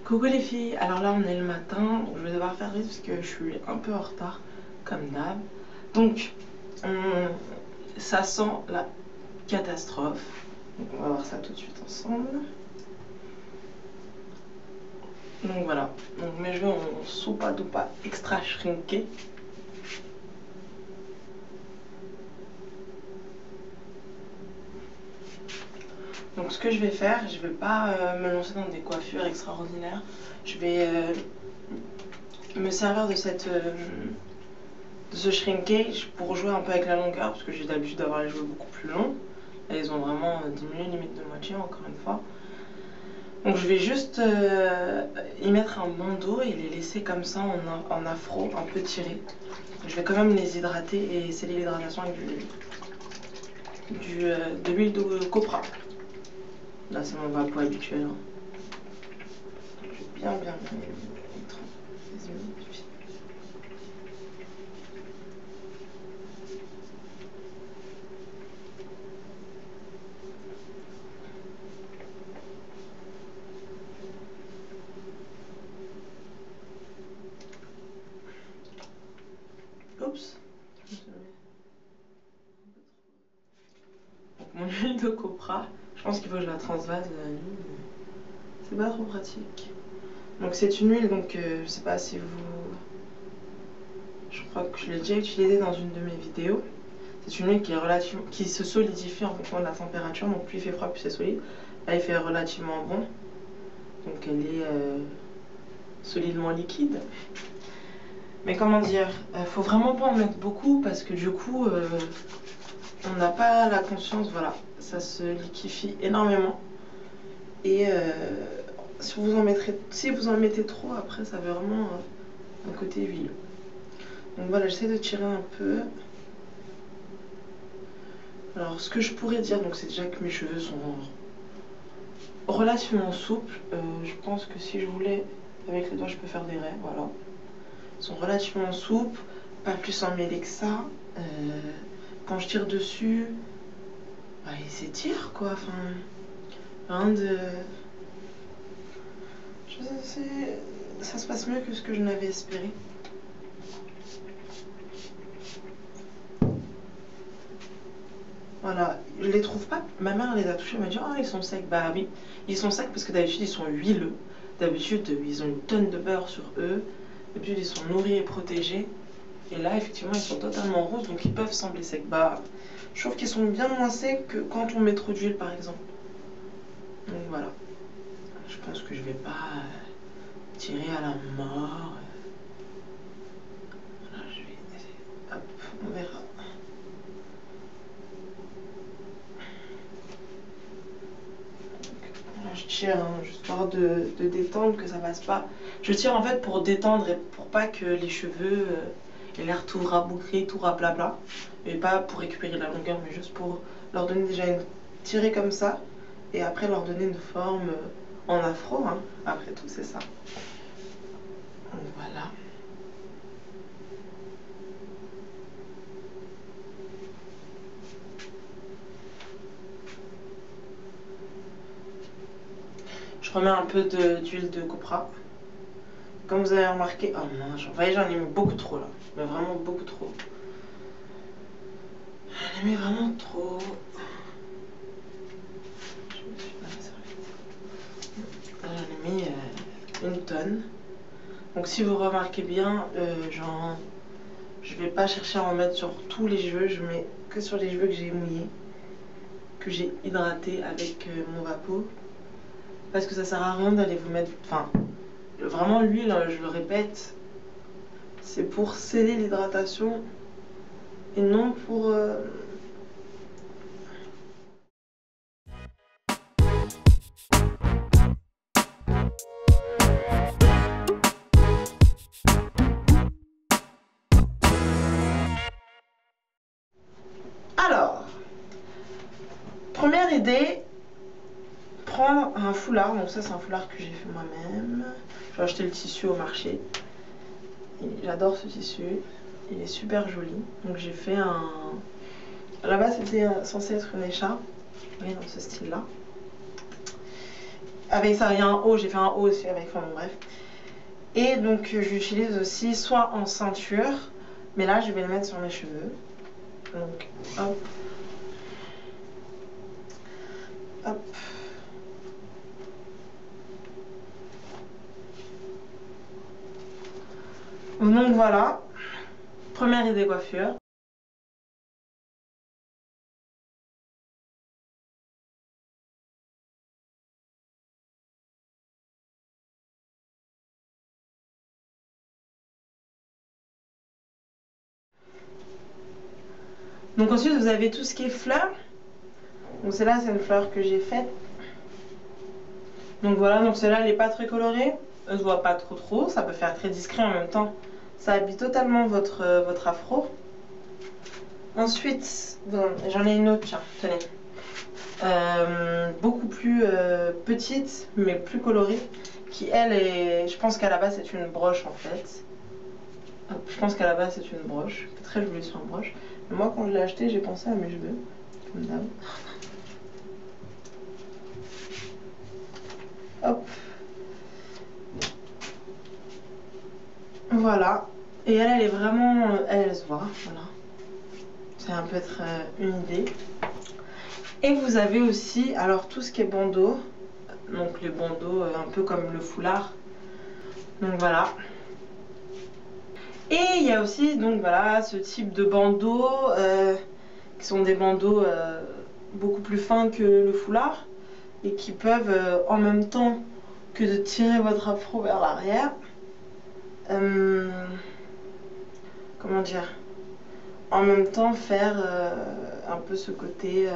Coucou les filles, alors là on est le matin, donc je vais devoir faire vite parce que je suis un peu en retard comme d'hab. Donc ça sent la catastrophe, donc on va voir ça tout de suite ensemble. Donc voilà, donc mes cheveux ont soupa dupa extra shrinké. Donc ce que je vais faire, je vais pas me lancer dans des coiffures extraordinaires. Je vais me servir de ce shrinkage pour jouer un peu avec la longueur, parce que j'ai l'habitude d'avoir les cheveux beaucoup plus longs. Là ils ont vraiment diminué, limite de moitié encore une fois. Donc je vais juste y mettre un bandeau et les laisser comme ça en afro, un peu tiré. Je vais quand même les hydrater et sceller l'hydratation avec de l'huile de copra. Là c'est mon vapeau habituel. Hein. Je vais bien mettre les humidifier. Oups. Donc mon huile de copra, je pense qu'il faut que je la transvase la nuit, mais c'est pas trop pratique. Donc c'est une huile, donc je sais pas si vous... Je crois que je l'ai déjà utilisée dans une de mes vidéos. C'est une huile qui se solidifie en fonction de la température, donc plus il fait froid, plus c'est solide. Là il fait relativement bon, donc elle est solidement liquide. Mais comment dire, faut vraiment pas en mettre beaucoup parce que du coup on n'a pas la conscience, voilà, ça se liquéfie énormément. Et si vous en mettez trop, après ça fait vraiment un côté huileux. Donc voilà, j'essaie de tirer un peu. Alors ce que je pourrais dire, donc c'est déjà que mes cheveux sont relativement souples. Je pense que si je voulais, avec les doigts je peux faire des raies, voilà. Ils sont relativement souples, pas plus emmêlés que ça. Quand je tire dessus, bah, ils s'étirent quoi, enfin, rien de... Ça se passe mieux que ce que je n'avais espéré. Voilà, je les trouve pas. Ma mère les a touchés, elle m'a dit oh ils sont secs. Bah oui, ils sont secs parce que d'habitude ils sont huileux. D'habitude ils ont une tonne de beurre sur eux. D'habitude ils sont nourris et protégés. Et là effectivement ils sont totalement roses donc ils peuvent sembler secs. Bah je trouve qu'ils sont bien moins secs que quand on met trop d'huile par exemple. Donc voilà. Je pense que je vais pas tirer à la mort. Voilà, je vais essayer. Hop, on verra. Je tire hein, histoire de détendre, que ça passe pas. Je tire en fait pour détendre et pour pas que les cheveux aient l'air tout rabougris, tout rablabla. Et pas pour récupérer la longueur, mais juste pour leur donner déjà une tirée comme ça. Et après leur donner une forme en afro. Hein. Après tout, c'est ça. Donc voilà. Je remets un peu d'huile de copra. Comme vous avez remarqué, oh non, vous voyez, j'en ai mis beaucoup trop là, mais vraiment beaucoup trop. J'en ai mis vraiment trop. J'en ai mis une tonne. Donc si vous remarquez bien, je vais pas chercher à en mettre sur tous les cheveux, je mets que sur les cheveux que j'ai mouillés, que j'ai hydraté avec mon vapeau. Parce que ça sert à rien d'aller vous mettre... Enfin, vraiment l'huile, je le répète, c'est pour sceller l'hydratation et non pour... Alors, première idée, prendre un foulard. Donc ça c'est un foulard que j'ai fait moi-même. J'ai acheté le tissu au marché. J'adore ce tissu, il est super joli. Donc j'ai fait un... À la base c'était censé être une écharpe, vous voyez, dans ce style là. avec ça, il y a un haut, j'ai fait un haut aussi avec, enfin bon, bref. Et donc j'utilise aussi soit en ceinture, mais là je vais le mettre sur mes cheveux. Donc hop. Hop. Donc voilà, première idée coiffure. Donc ensuite vous avez tout ce qui est fleurs. Donc celle-là c'est une fleur que j'ai faite. Donc voilà, donc celle-là elle n'est pas très colorée. Elle se voit pas trop, ça peut faire très discret en même temps. Ça habille totalement votre afro. Ensuite, j'en ai une autre, tiens, tenez. Beaucoup plus petite, mais plus colorée. Qui elle est, je pense qu'à la base c'est une broche en fait. Je pense qu'à la base c'est une broche. Très jolie sur une broche. Mais moi quand je l'ai acheté, j'ai pensé à mes cheveux. Comme d'hab. Hop. Voilà. Et elle est vraiment... elle se voit, voilà. Ça peut être une idée. Et vous avez aussi, alors tout ce qui est bandeau. Donc les bandeaux un peu comme le foulard. Donc voilà. Et il y a aussi, donc voilà, ce type de bandeaux qui sont des bandeaux beaucoup plus fins que le foulard. Et qui peuvent, en même temps que de tirer votre afro vers l'arrière, comment dire, en même temps faire un peu ce côté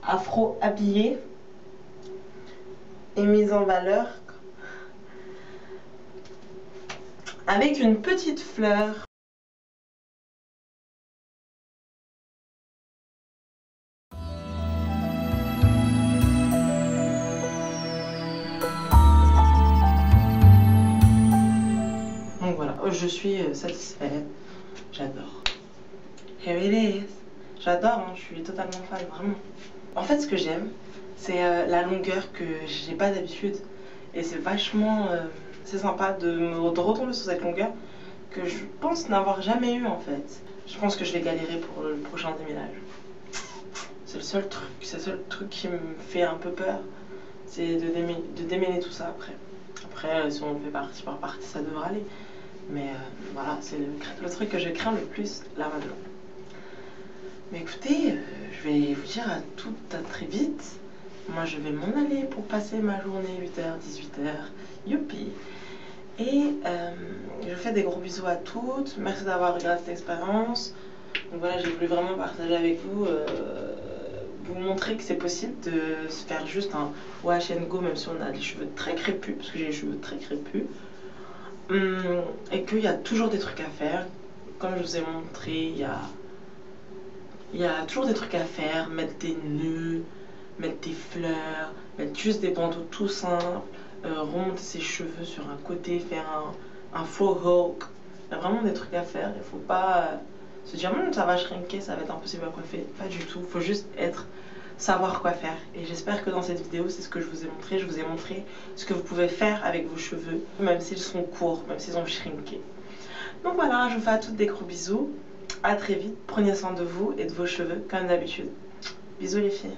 afro habillé et mise en valeur avec une petite fleur. Donc voilà, je suis satisfaite, j'adore. Here it is. J'adore, hein, je suis totalement fan, vraiment. En fait, ce que j'aime, c'est la longueur que j'ai pas d'habitude. Et c'est vachement... c'est sympa de retomber sur cette longueur que je pense n'avoir jamais eu en fait. Je pense que je vais galérer pour le prochain démêlage. C'est le seul truc qui me fait un peu peur. C'est de démêler tout ça après. Après, si on le fait partie par partie, ça devrait aller. Mais voilà, c'est le truc que je crains le plus là maintenant. Mais écoutez, je vais vous dire à tout à très vite. Moi je vais m'en aller pour passer ma journée 8h, 18h. Youpi! Et je vous fais des gros bisous à toutes. Merci d'avoir regardé cette expérience. Donc voilà, j'ai voulu vraiment partager avec vous, vous montrer que c'est possible de se faire juste un wash and go, même si on a les cheveux très crépus, parce que j'ai les cheveux très crépus. Et qu'il y a toujours des trucs à faire. Comme je vous ai montré, il y a toujours des trucs à faire. Mettre des nœuds, mettre des fleurs, mettre juste des bandeaux tout simples, remonter ses cheveux sur un côté, faire un faux hawk. Il y a vraiment des trucs à faire. Il ne faut pas se dire ça va shrinker, ça va être impossible à coiffer. Pas du tout. Il faut juste savoir quoi faire. Et j'espère que dans cette vidéo, c'est ce que je vous ai montré. Je vous ai montré ce que vous pouvez faire avec vos cheveux, même s'ils sont courts, même s'ils ont shrinké. Donc voilà, je vous fais à toutes des gros bisous. À très vite. Prenez soin de vous et de vos cheveux, comme d'habitude. Bisous les filles.